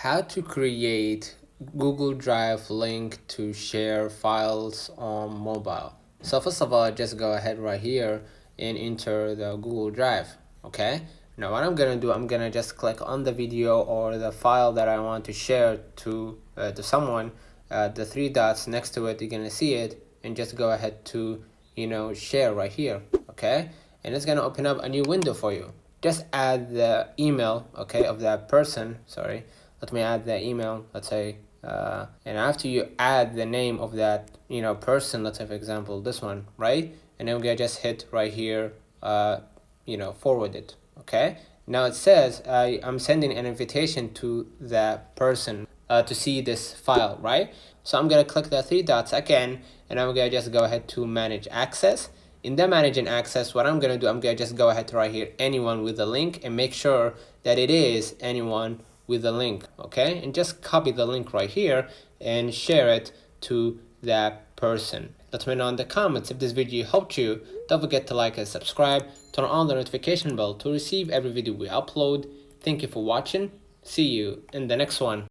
How to create Google Drive link to share files on mobile. So first of all, just go ahead right here and enter the Google Drive. Okay, now what I'm gonna do, I'm gonna just click on the video or the file that I want to share to someone. The three dots next to it, you're gonna see it, and just go ahead to share right here. Okay, and it's gonna open up a new window for you. Just add the email, okay, of that person. Sorry, let me add the email, let's say, and after you add the name of that person, let's say for example this one, right? And then we're gonna just hit right here, forward it. Okay, now it says I'm sending an invitation to that person to see this file, right? So I'm gonna click the three dots again, and I'm gonna just go ahead to manage access. In the managing access, what I'm gonna do, I'm gonna just go ahead to right here, anyone with a link, and make sure that it is anyone with a link. Okay, and just copy the link right here and share it to that person. Let me know in the comments if this video helped you. Don't forget to like and subscribe, turn on the notification bell to receive every video we upload. Thank you for watching. See you in the next one.